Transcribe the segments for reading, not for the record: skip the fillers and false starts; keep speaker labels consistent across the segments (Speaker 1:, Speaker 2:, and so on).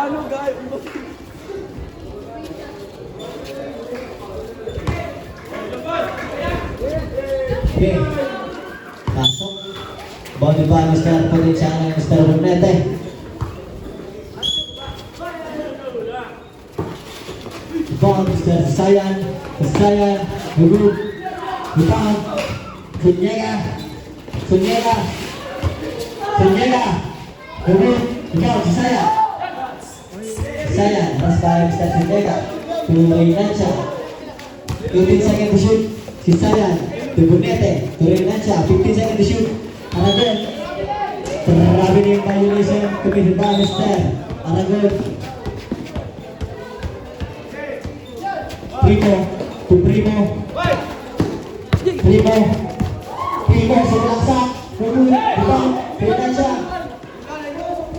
Speaker 1: Ano, guys?
Speaker 2: Okay. Pasok. Body ba Mr. Potensyal ng Mr. Burnete? Ball Mr. Sayan. Sayan. Gugug. Butang. Sunyega. Sunyega. Sunyega. Gugug. Butang si Sayan. Sayan. Pass by Mr. Sunyega. Tuloy siya. 15 seconds to shoot. Si Sayan. Burnete. Tuloy siya. 15 seconds to shoot. Aragon. Terlalu ni violation committed by Mr. Aragon. Primo to Primo. Primo. Primo sebelah sak. Butang. Berikan siya.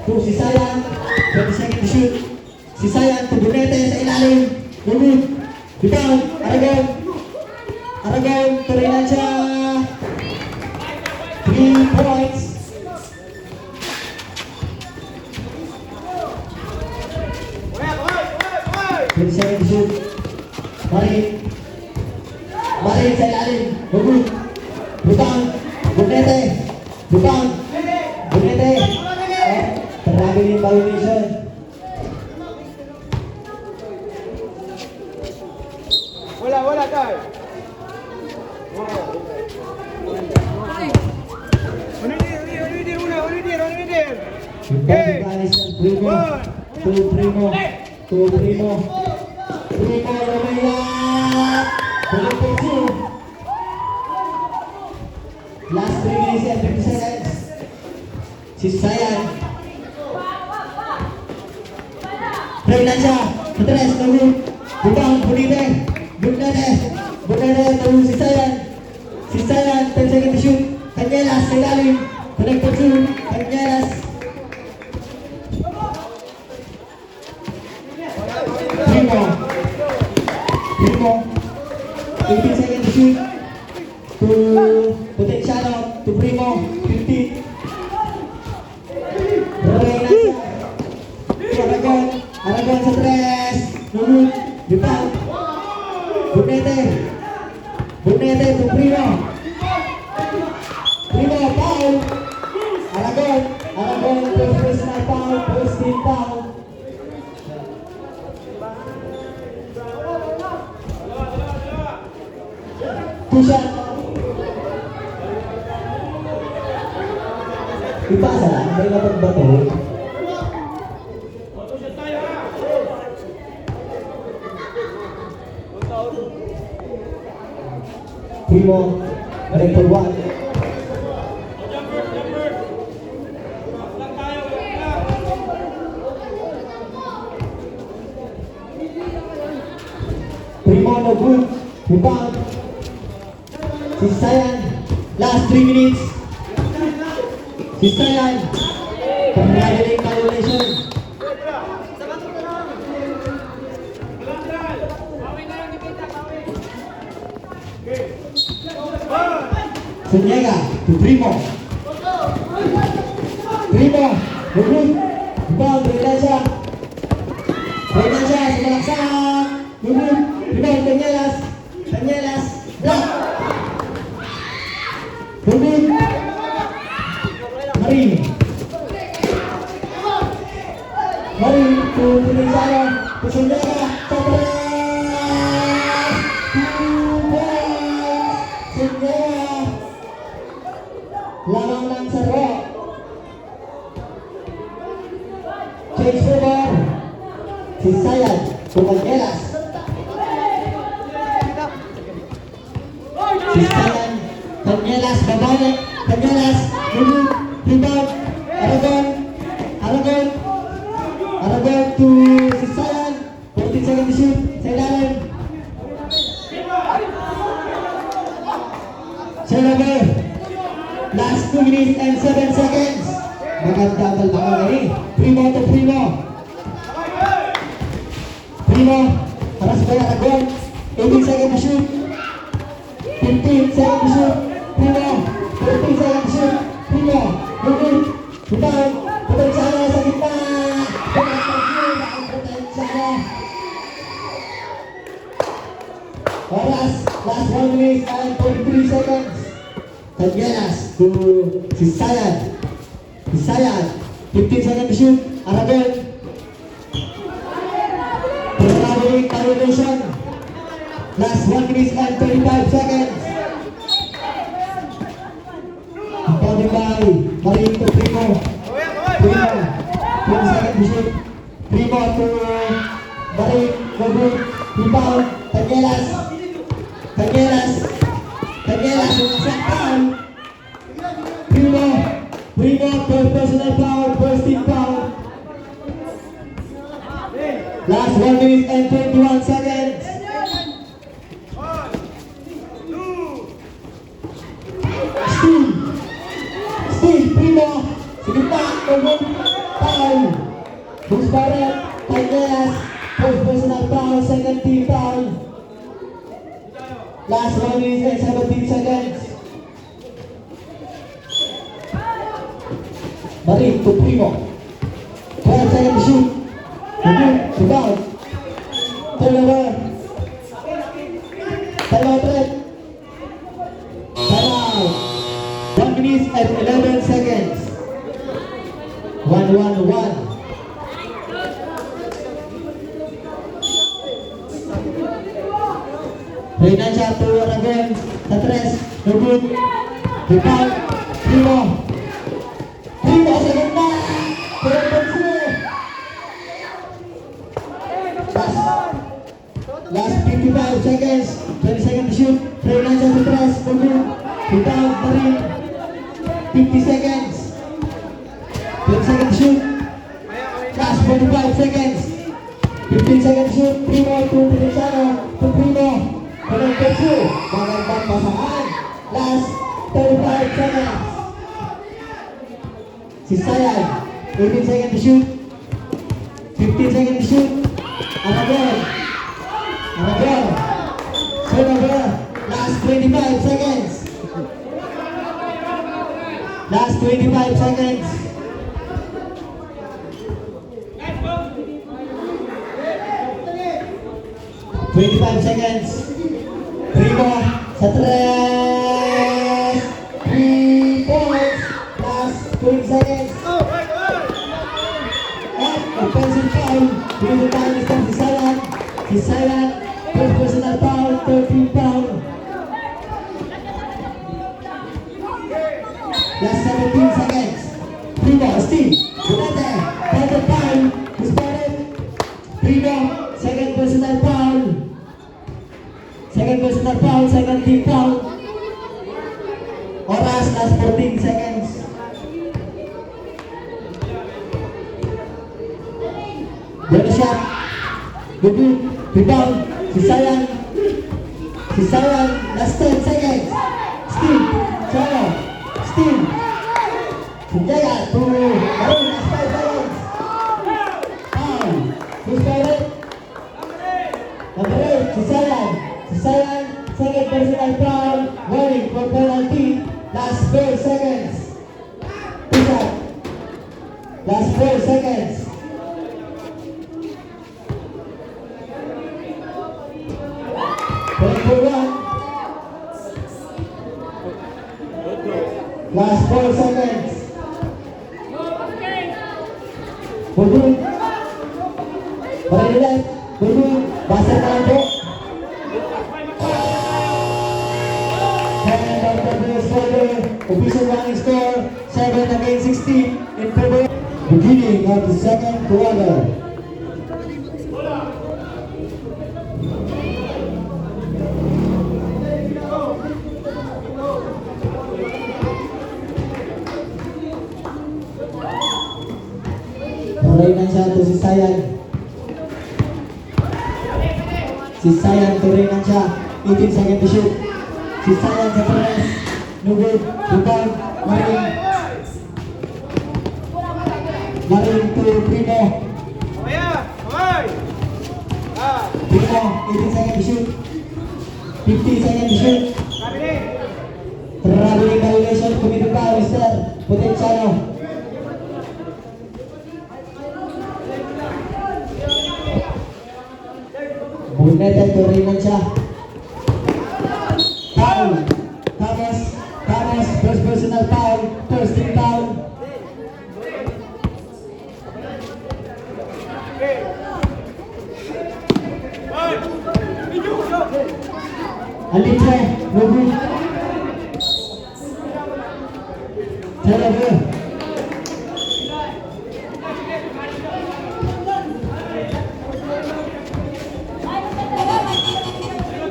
Speaker 2: To si Sayan. 20 seconds to shoot. Si Sayan to Burnete sa ilalim. Butang. Butang. Aragon. Aragon. Tuloy siya. 3 points. Jadi saya shoot. Mari sa ilalim. Bugug. Butang. Burnete. Butang. Burnete. Terlalu ni violation.
Speaker 1: Wala, guys.
Speaker 2: Primo. Primo. Primo Romela. Last 3 minutes and 50 seconds. Si Sayan. Terminal siya. Matres. Tunggu. Butang. Burnete. Burnete. Burnete. Tunggu si Sayan. Si Sayan. 10 seconds to shoot. Kanyelas sa ilalim. Connected shoot. Kanyelas. Primo. Primo. 15 seconds to shoot. To Potensyal to Primo. 15. Reyna siya. Aragon. Aragon sa tres. Nunut. Butang. Burnete. Burnete to Primo. Primo. Foul. Aragon. Aragon. Personal foul. Personal foul. Pusat. Ipasa lang, may napagbato. Primo, Rector 1. Primo no good. Butang. Si Sayan, last 3 minutes. Si Sayan, terlalu violation. Sunyega to Primo. Primo, good. Ball, Renaja. Renaja, sebelah good. Primo, Kanyelas. Kanyelas, block. Bugug. Mari. Mari to Tulisano. Sunyega. Sobres. Sunyega. Lamang ng saro. Change over. Si Sayan. Kanyelas. Si Sayan. Kanyelas babalik. Kanyelas. Bugug. Rebound. Aragon. Aragon. Aragon to si Sayan. 14 seconds to shoot. Sa ilalim. Server. Last 2 minutes and 7 seconds. Magandang talbaka ini. Primo to Primo. Primo. Para sa Aragon. 18 seconds to shoot. 15 seconds to shoot. Primo. 15 seconds to shoot. Primo. Bugug. Butang. Potensyal sa gitna. minutes and 43 seconds. Tanyelas to Sisayan. Sisayan, 15 seconds to shoot. Aragon. Traveling violation. Last 1 minute and 35 seconds. Pounding by Marin to Primo. Primo, 20 seconds to shoot. Primo to Marin, go good. Rebound, Tanyelas. Tanyelas. Tanyelas, yung isang foul. Primo, third personal foul, first team foul. Last 1 minute and 21 seconds. Steve, Primo, sige pa, Ogun, foul. Bruce Barrett, Tanyelas, first personal foul, second team foul. Last 1 minute and 17 seconds. Marin to Primo. 12 seconds to shoot. Rebound. Turnover. Timeout. Timeout. 1 minute and 11 seconds. 1-1-1. Renancia to Aragon. Sa tres. No good. Rebound. Primo. Primo sa ganda. Last 55 seconds. 20 seconds to shoot. Renancia sa tres. No good. Rebound. Marin. 50 seconds. 20 seconds to shoot. Last 45 seconds. 15 seconds to shoot. Primo to Feliciano. To Primo. Connected to. Magandang pasahan. Last 35 seconds. Sisayan. 18 seconds to shoot. 15 seconds to shoot. Aragon. Aragon. Turnover. Last 25 seconds. Last 25 seconds. Primo sa tres. 3 points. Last 20 seconds. At offensive foul. Dito tayo nito si Sayan. Si Sayan. First personal foul. 13 foul. Last 17 seconds. Primo, Steve. Bunete. Third foul. Disparate. Primo. Second personal foul. Second personal foul, second team foul. Oras, last 14 seconds. Good shot. Good. Rebound. Sisayan. Sisayan, last 10 seconds. Steve. Chalo. Steve. Sujaya to Marin, last 5 seconds. Foul. Who's got it? Number 8, Sisayan. Sisayan, second personal foul, warning for penalty, last 4 seconds. Push up. Last 4 seconds. Point for one. Last 4 seconds. Bubun. Balik left. Bubun. Basket na lang po. Official running score 7 against 16 in favor. Beginning of the second quarter. Renancia to Sisayan. Sisayan to Renancia. 18 seconds to shoot. Sisayan sa press. No good. Rebound. Marin. Marin to Primo. Primo, 18 seconds to shoot. 15 seconds to shoot. Traveling violation. Committed foul, Mr. Potenciano. Bunete to Renancia. first team foul. Alitre, no good. Turnover.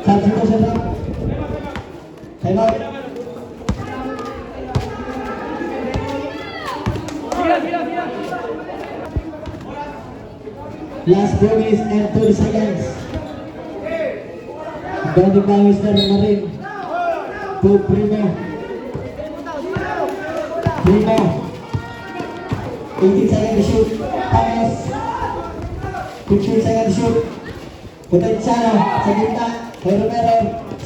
Speaker 2: Substitution up. Time out. Last 4 minutes and 30 seconds. Bounding by Mr. Marin to Primo. Primo. 18 seconds to shoot. Pass. 15 seconds to shoot. Potensyano sa gitna. Kay Romero.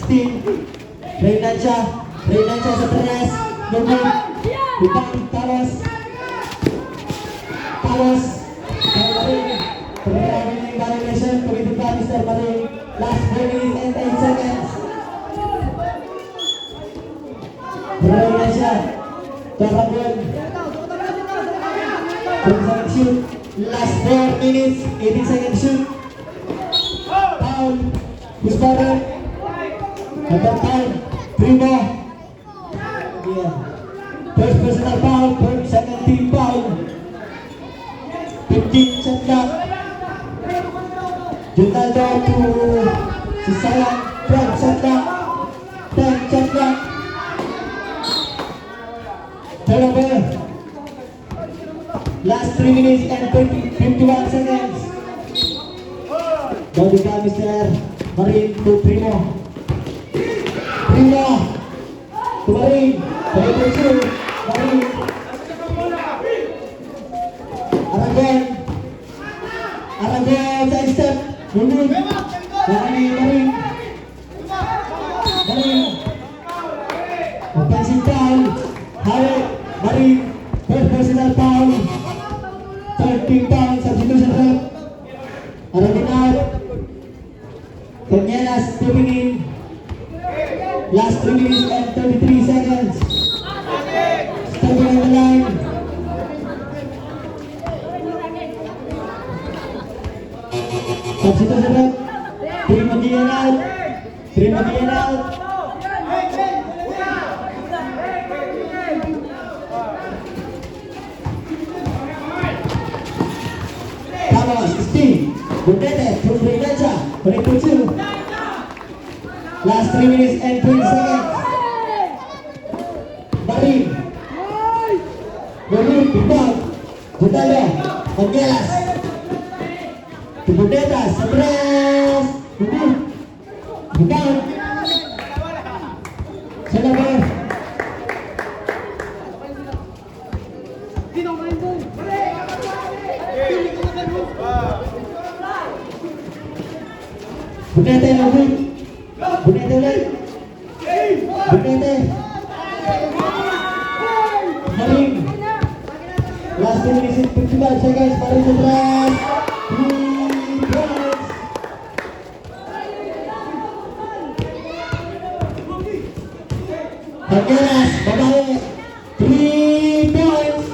Speaker 2: Steve. Reynan siya sa tres. Lumot. Ibang Talos. Kay Marin. Programming ng violation. Committed by Mr. Marin. Last 4 minutes and 10 seconds. Reynan siya. Tarabon. 20 seconds shoot. Last 4 minutes, 18 seconds shoot. Foul. Who's better? At that time, Primo. Yeah. First personal foul, second team foul. 15 shot clock. Junaldo to Sisayan. 12 shot clock. 10 shot clock. Turnover. Last 3 minutes and 51 seconds. Bounding by Mr. Marin to Primo. Primo to Marin. Marin. Aragon side step. Mundur. Marin. Offensive foul. Harry. Marin. First personal foul. 13 foul. Substitution rep. Aragon out. Cañelas stepping in. Last 3 minutes and 33 seconds. Stepping on the line. Substitution rep. Primo Dian out. Carlos, Steve, Bundete, through Regacha, connect to 2. Last 3 minutes and 20 seconds. Marin. Pinball. Junaldo. Angelas. To Bundete, Sadres. Pinball. Salabar. Bundete ulit. Bundete. Marin. Last 2 minutes and 55 seconds. Marin Sadres. 3 points. Angelas, babae. 3 points.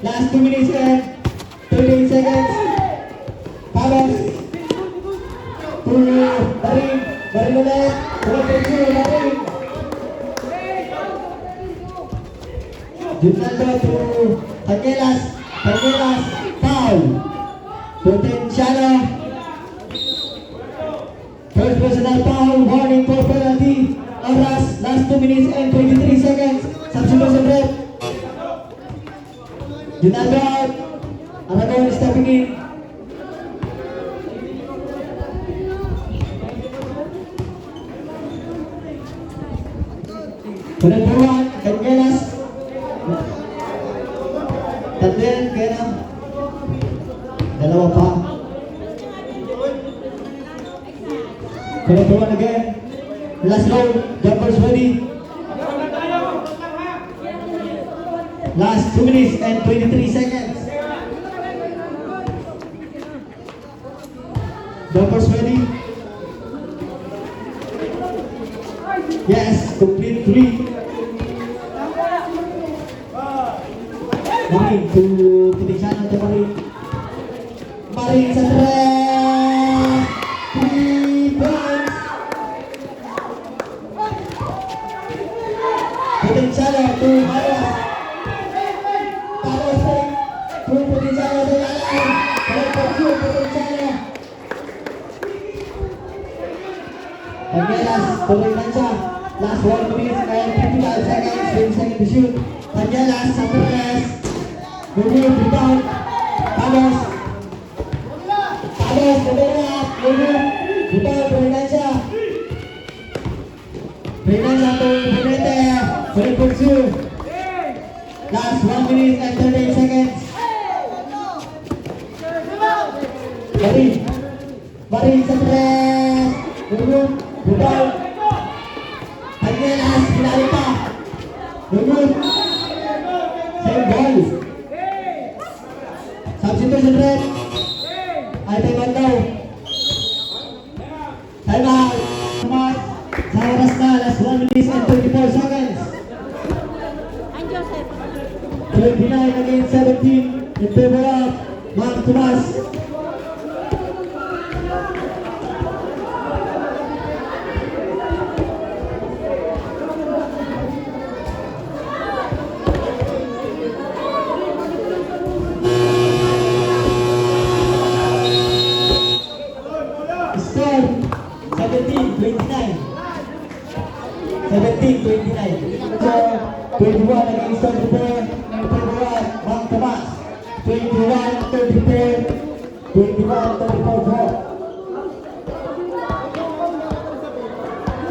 Speaker 2: Last 2 minutes and 13 seconds. Carlos. Marin ulit. Marin. Junaldo to Angelas. Foul. Potensyano. First personal foul. Warning for penalty. Oras. Last 2 minutes and 23 seconds. Substitution rep. Junaldo out. Aragon stepping in. Penentuan, Angelas. Tatlian, kaya na. Dalawa pa. Penentuan again. Last roll, jumpers ready. Last 2 minutes and 23 seconds. Jumpers ready. Yes, complete 3. Marin to Putinsano to Marin. Marin sa 3 points. Putinsano to Maros. Maros to Putinsano to Lalan. Putinsano. Tangelas, tuloy lang siya. Last 1 minute and 55 seconds. 20 seconds to shoot. Tangelas sa press. Remove, rebound. Ramos. Ramos, remove. Rebound, Renancia. Renancia to Benete. 20.2. Last 1 minute and 38 seconds. Marin sa press. Remove, rebound. Tangelas, pinali pa. Remove. Same ball. Substitution red. Ay, time out daw. Time out. Sa oras na, last 1 minute and 34 seconds. 29 against 17 in favor of Mark Tomas. Score 17-29. 17-29. So 21 against 34 in favor of Mark Tomas. 21-34. 21-34 draw.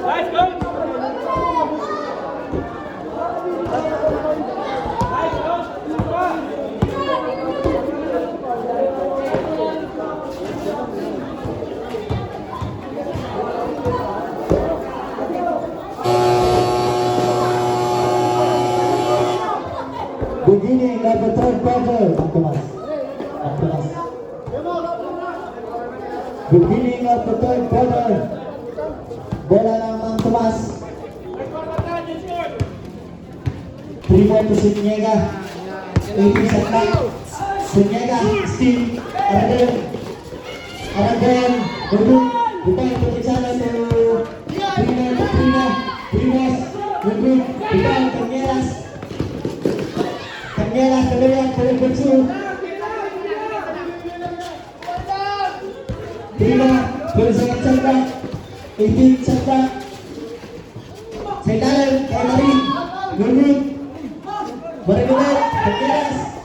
Speaker 1: Nice, go!
Speaker 2: Beginning of the third quarter, Tomas. Beginning of the third quarter. Bola ng Tomas. 3 more to Sunyega. 18 shot clock. Sunyega, steal. Aragon. Rebound. Putinsano to Primos. Rebound. Tangelas. Tangelas, kemudian Putsu. Primo, bersangat cerdak. 18 cerdak. Sedalan, Marin. Rebound. Bergulat, Tangelas.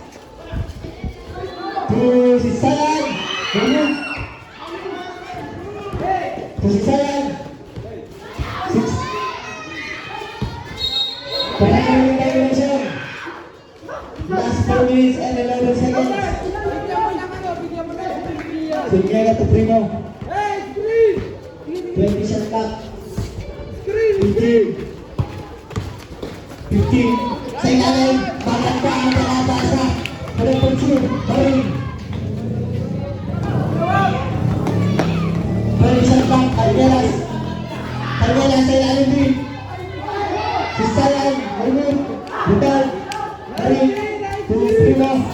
Speaker 2: To Sisayan. Rebound. To Sisayan. Penalty violation. Last 4 minutes and 11 seconds. Sunyega to Primo. 20 shot clock. 15. Sa ilalim, bakit pa ang pinabasa? Putsu, Marin. 20 shot clock, Tangelas. Tangelas sa ilalim din. Sisayan, Marin. Rebound. Marin. To Primo.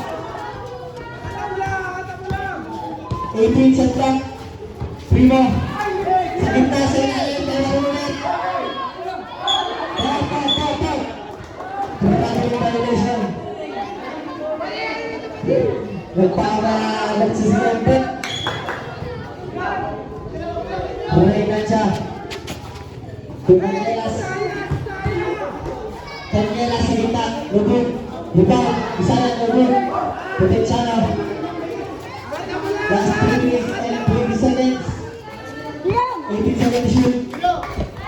Speaker 2: 18 shot clock. Primo. Sa gitna sa ilalim. Penalty violation. Nagsisigampit. Bumainan siya. Tangelas. Tangelas sa gitna. Rebound. Rebound. Isalan rebound. Putinsano. Last 3 minutes and 20 seconds. 18 seconds to shoot.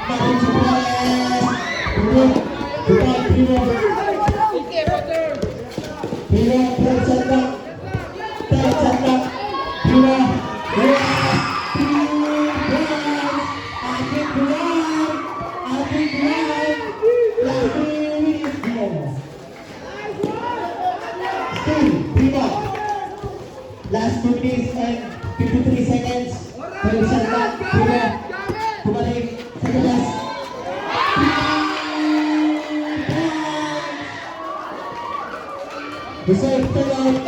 Speaker 2: Marin sa press. Rebound. Rebound. Primo. Primo. 10 shot clock. 10 shot clock. Primo. Last 2 minutes and 53 seconds. 20 shot clock. Primo. Bumalik sa galas. Reserve timeout.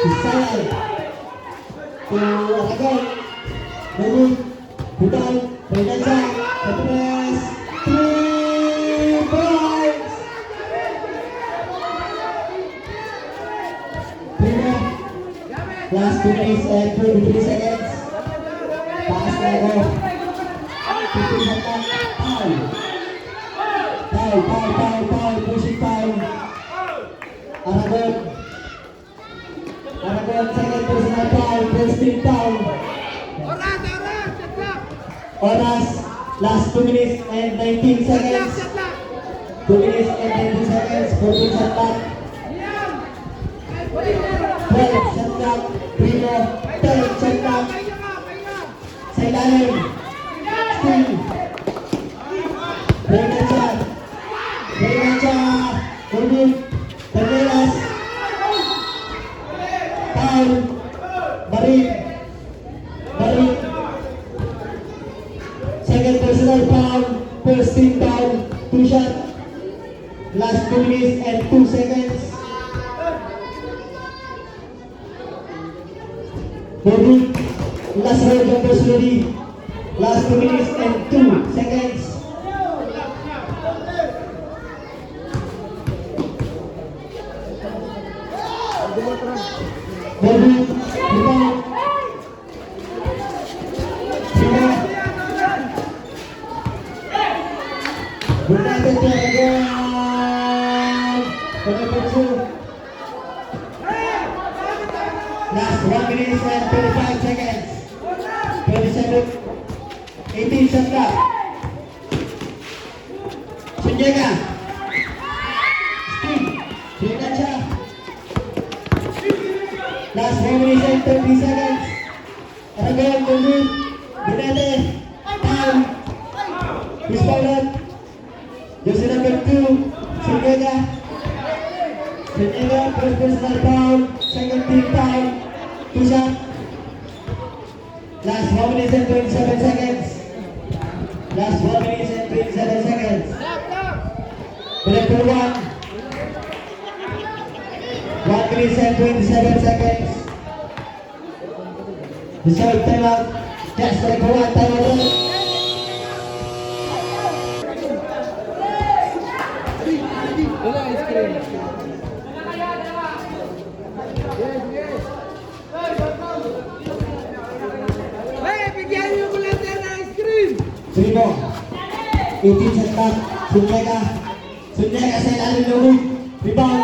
Speaker 2: Si Sayan. To Aragon. Nagul. Butang. Fernanda. Patres. 3 points. Primo. Last 2 minutes and 23 seconds. Pass na ako. 15 seconds. Foul. Foul. Pushing foul. Aragon. Second personal foul. First team foul. Oras. Last 2 minutes and 19 seconds. 2 minutes and 19 seconds. 14 shot clock. 12 shot clock. Primo. 10 shot clock. Sa ilalim. Steal. Fernanda. Gurgut. Tanelas. Foul. Barik. Second personal foul. First team foul. 2 shot. Last 2 minutes and 2 seconds. Gurgut. Last round numbers ready. Last 2 minutes and 2 seconds. Gurgut. United Dragon. Last 1 minute and 25 seconds. 27, 18 shot clock. Sunjega. Steve. Fernanda. Last 1 minute and 30 seconds. Aragon, Gurgut. United. Foul. Misfouled. Jersey number 2, Sunjega. First personal foul, second team foul, 2 shot. Last 1 minute and 27 seconds. Last 1 minute and 27 seconds. Director 1. 1 minute and 27 seconds. Reserve timeout. Yes, Director 1, timeout. Primo. 18 shot clock. Sunjega sa ilalim ng hook. Rebound.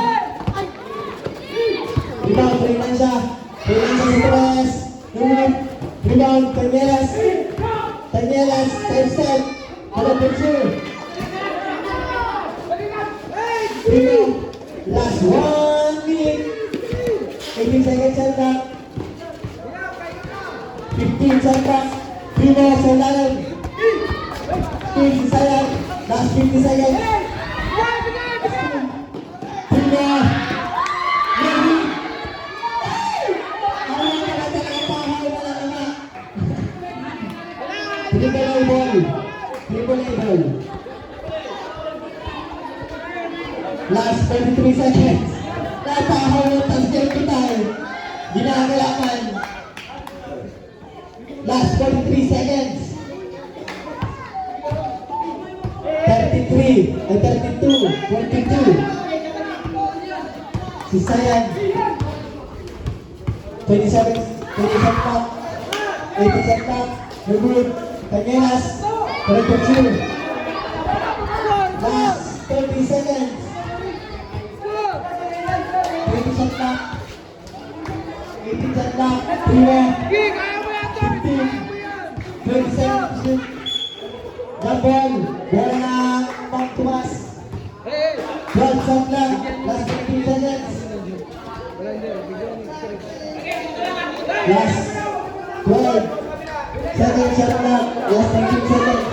Speaker 2: Fernanda sa press. Rebound. Tanelas. Side step. Hello, picture. Primo. Last 1 minute. 18 seconds shot clock. 15 shot clock. Primo sa ilalim. Si Sayan. Last 50 seconds. Primo. Triple A ball. Last 23 seconds. Napakahawat ang safety time. Ginagalakan. Last 43 seconds. 33 and 32, 22. Si Sayan. 27 clock. 80 clock. Gurgut. Tanelas. 32. Last 30 seconds. 20 clock. 18 clock. 15. 20 seconds. Jambon. Bola na Mang Tomas. 12 shot lang. Last 15 seconds. Last 12. Second shot lang. Last 19 seconds.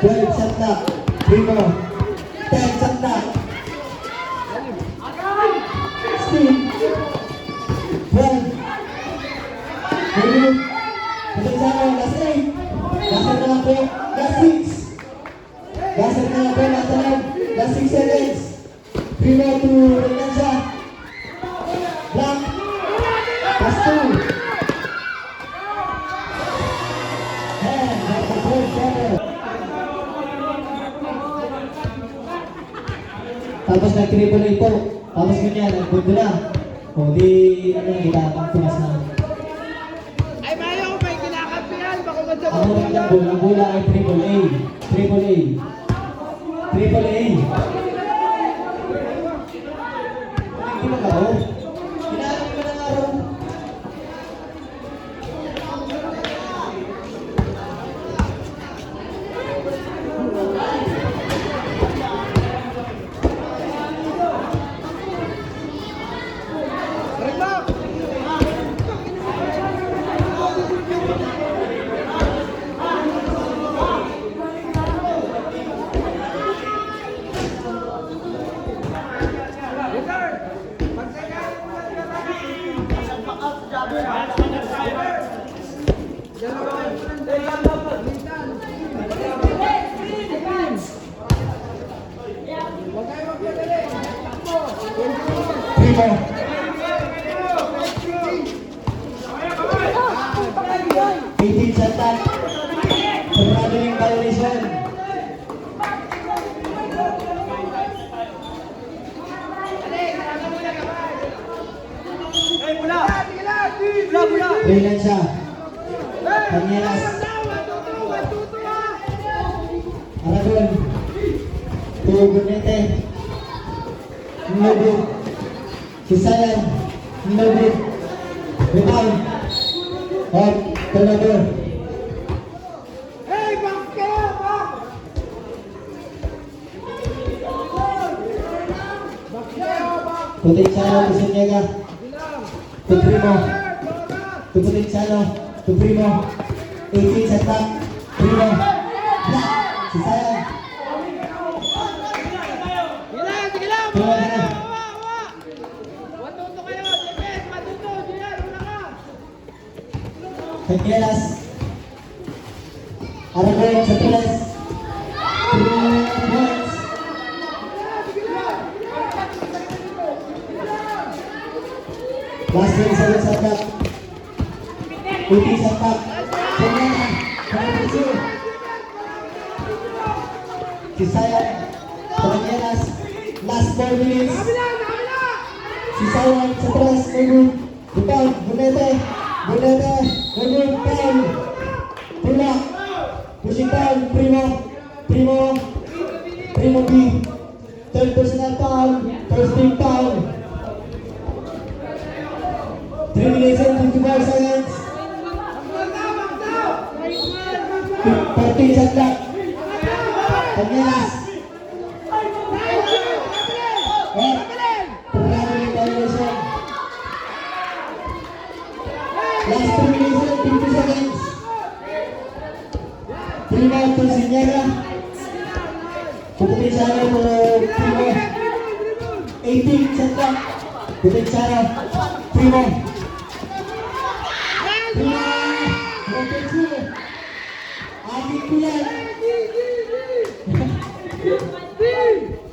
Speaker 2: 12 shot lang. Primo. 10 shot lang. Steve. 12. Gurgut. Pagkansano. Last 8. Gasar na lang po. Last 6. Last 6 seconds. Primo to Renancia. Black. Pass to. And that's the third quarter. Tapos nag-triple A po. Tapos ganyan, nagpunto na. O di, ano, hitapang tumas na.
Speaker 1: Ay, Mayo, may kinakampihan. Baka ganda
Speaker 2: Ang rectangle, ang bola ay triple A. Triple A. Triple A. Hindi mo ka, oh. Kinakampi mo na nga, oh. Primo. 18 shot clock. Traveling violation. Renancia. Cañeras. Aragon. Tubunete. Nobu. Sisayan. Nobu. Rebound. Hot. Turnover.
Speaker 1: Hey, back kayo, back! Back kayo, back!
Speaker 2: Potenciano to Sanyega. To Primo. To Potenciano. To Primo. 18 sa top. Primo. Black. Sisayan.
Speaker 1: Sige lang!
Speaker 2: Tuwa na.
Speaker 1: Matuto kayo! Defense! Matuto! Diyan! Una ka!
Speaker 2: Cañeras. Aragon sa tres. 3 points. Last 27 sa top. 18 sa top. Cañera. Cañera. Sisayan. Cañeras. Last 4 minutes. Sisayan sa tres. Nagul. Rebound. Bunete. Bunete. Nagul. Foul. Pula. Pushing foul. Primo. Primo. Primo B. Third personal foul. First team foul. 3 minutes and 54 seconds. 14 shot clock. Cañeras. Traveling violation. Last 2 minutes and 50 seconds. Primo to Sanyega. Potenciano to Primo. 18 shot clock. Potenciano. Primo. Primo. Potenciano. Aking kuyan.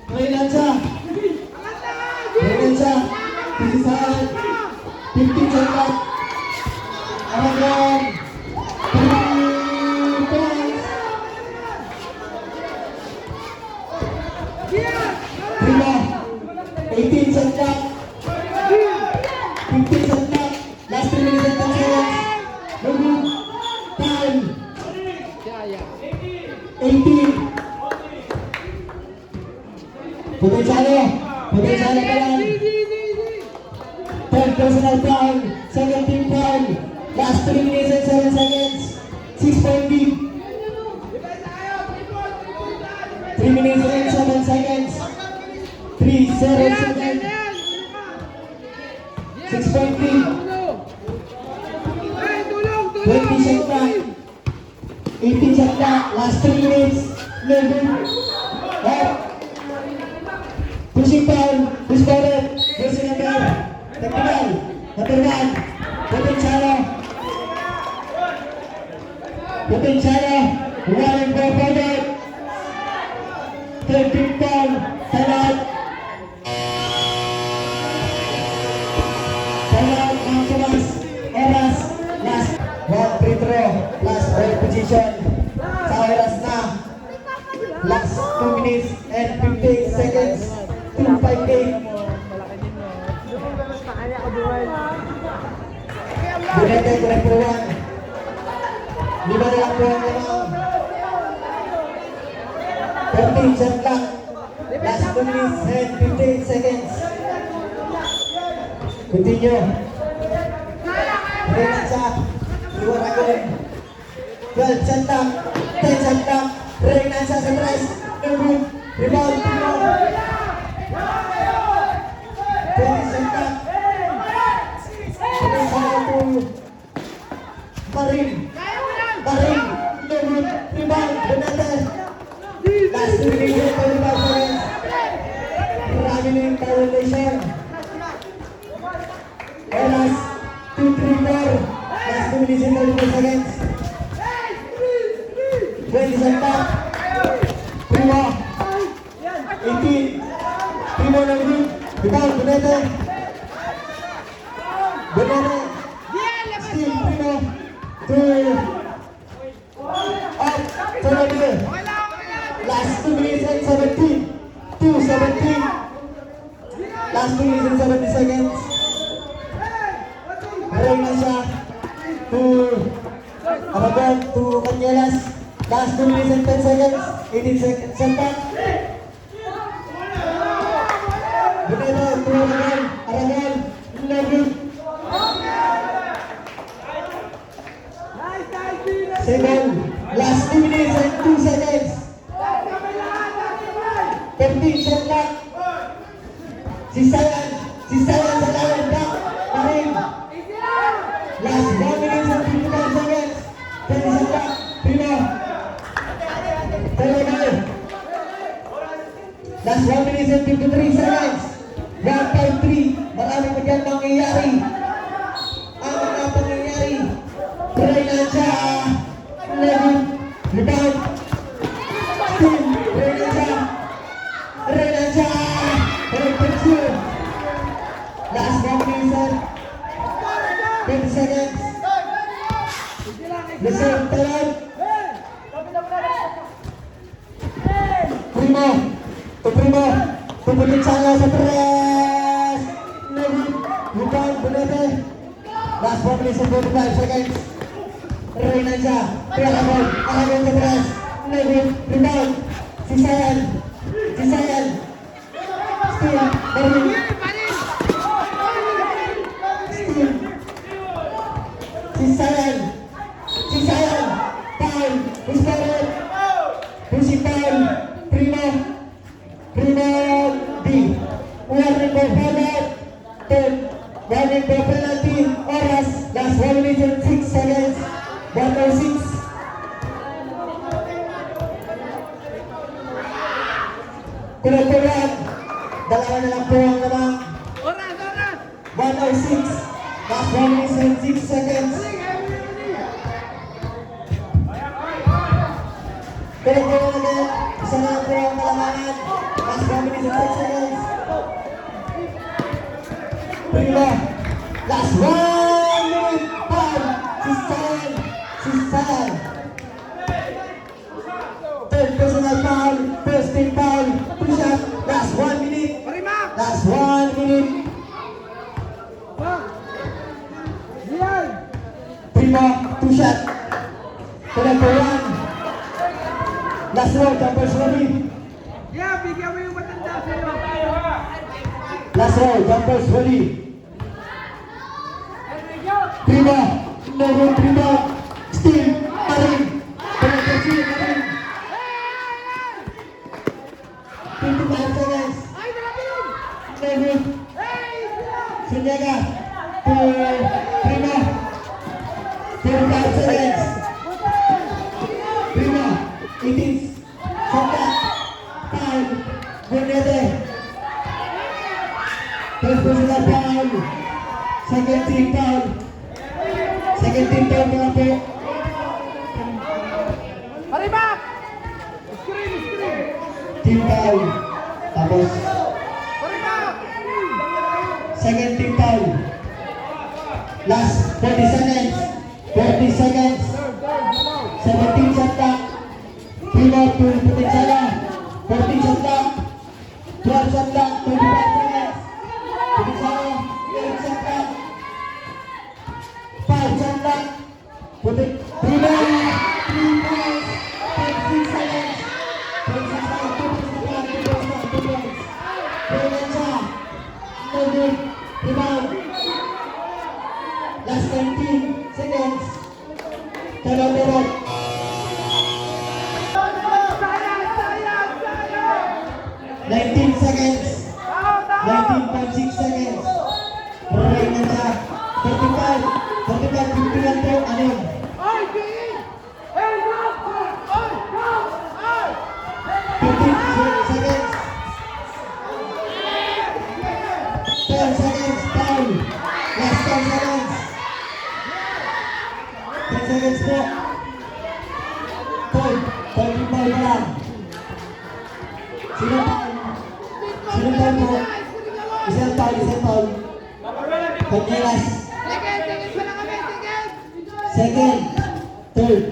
Speaker 2: Renancia. Renancia. Sisayan. 15 shot clock. Aragon. 3 points. Primo. 18 shot clock. 15 shot clock. Last 3 minutes and 10 seconds. Nagul. Time. 18. Potenciano. Potenciano pa lang. Third personal foul. Second team foul. Last 3 minutes and 7 seconds. 6-point lead. 3 minutes and 7 seconds. 3-0 seconds. 6-point lead. 20 shot clock. 18 shot clock. Last 3 minutes. Nagul. Pushing foul. Push forward. Jersey number. Technical. Number 1. Potenciano. Potenciano. Running for forward. Third team foul. Timeout. Bonete, correct for 1. 5 na lang po ang lamang. 13 shot clock. Last 2 minutes and 15 seconds. Continue. Renanza, Iwan Agon. 12 shot clock. 10 shot clock. Renanza sa press. No good. Rebound. 20 shot clock. Parin. Parin. No good. Rebound. Bonete. Last 2 minutes and 25 seconds. Traveling violation. Last 2, 3, 4. Last 2 minutes and 35 seconds. 20 seconds. Primo. 18. Primo ng group. Rebound. Bonete. Bonete. Still Primo. 2. Up. Turnover. Last 2 minutes and 17. 2:17. Last 2 minutes and 70 seconds. Reyna siya. To Aragon. To Canyelas. Last 2 minutes and 10 seconds. 18 seconds. Sempat. Bonete. To Aragon. Aragon. Aragon. 7. Last 2 minutes and 2 seconds. 15 shot clock. Sisayan sa lawan back. Parin. Last 1 minute and 55 seconds. 20 shot clock. Primo. Turnover. Last 1 minute and 53 seconds. 1-5-3. Maraming magandang mangyayari. Ang mga pangyayari. Renanza. 11. Rebound. Steal. Renanza. Renanza. Perfection. Last 1 minute. 20 seconds. Reserve talent. Primo. To Primo. Tupunin sana sa press. Rebound. Bonete. Last 1 minute and 45 seconds. Renanza. Aragon. Aragon sa press. Rebound. Sisayan. Sisayan. Steal. Parin. Steal. Sisayan. Sisayan. Foul. Who's got it? Who's it foul? Primo. Primo D. Warning for foul. 10. Warning for penalty. Oras. Last 1 minute and 6 seconds. 106. Kulaturan. Dalawa na lang po ang lamang. 106. Last 1 minute and 6 seconds. Kulaturan again. Isa na lang po ang malamangan. Last 1 minute and 6 seconds. Primo. Last 1 minute. Foul. Sisayan. Sisayan. Third personal foul. First team foul. Push up. Last 1 minute. Last 1 minute. Primo. 2 shot. Number 1. Last row. Jumpers ready.
Speaker 1: Bigyan mo yung matanda sa'yo.
Speaker 2: Last row. Jumpers ready. Primo. No good. Primo. Still. Parin. Parin. Parin. 25 seconds. No good. Sunyaga. Primo. 35 seconds. Primo. 18. Sota. Foul. Bonete. First personal foul. Second team foul. Second team foul na lang po. Team foul. Tapos second team foul. Last 40 seconds. 40 seconds. 17 shot clock. Primo to putin sana. 14 shot clock. 12 shot clock, 25 seconds. Pagkasama, 8 shot clock. 5 shot clock. Putik, 3 points, 26 seconds. 26 seconds, 2 points na clock, 2 points na, 2 points. Reynan siya. No good. Rebound. Last 19 seconds. Turnover. 19 seconds. 19.6 seconds. Reynan siya. 35. 35, 51 po. Anim. 15 seconds. 10 seconds. Foul. Last 10 seconds. 10 seconds po. Foul. Foul pa lang. Sino foul? Sino foul po? Isang foul, isang foul. Pagkilas. Second. Third.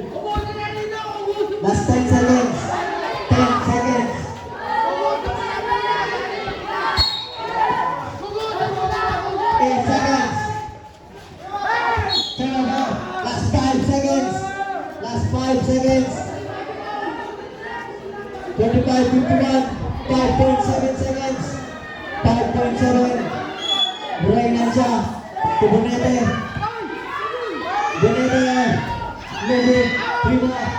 Speaker 2: Last 10 seconds. 10 seconds. 8 seconds. Turnover. Last 5 seconds. Last 5 seconds. 25, 51. 5.7 seconds. 5.7. Reynan siya. Tubunete. Bonete. Lulu. 3 more.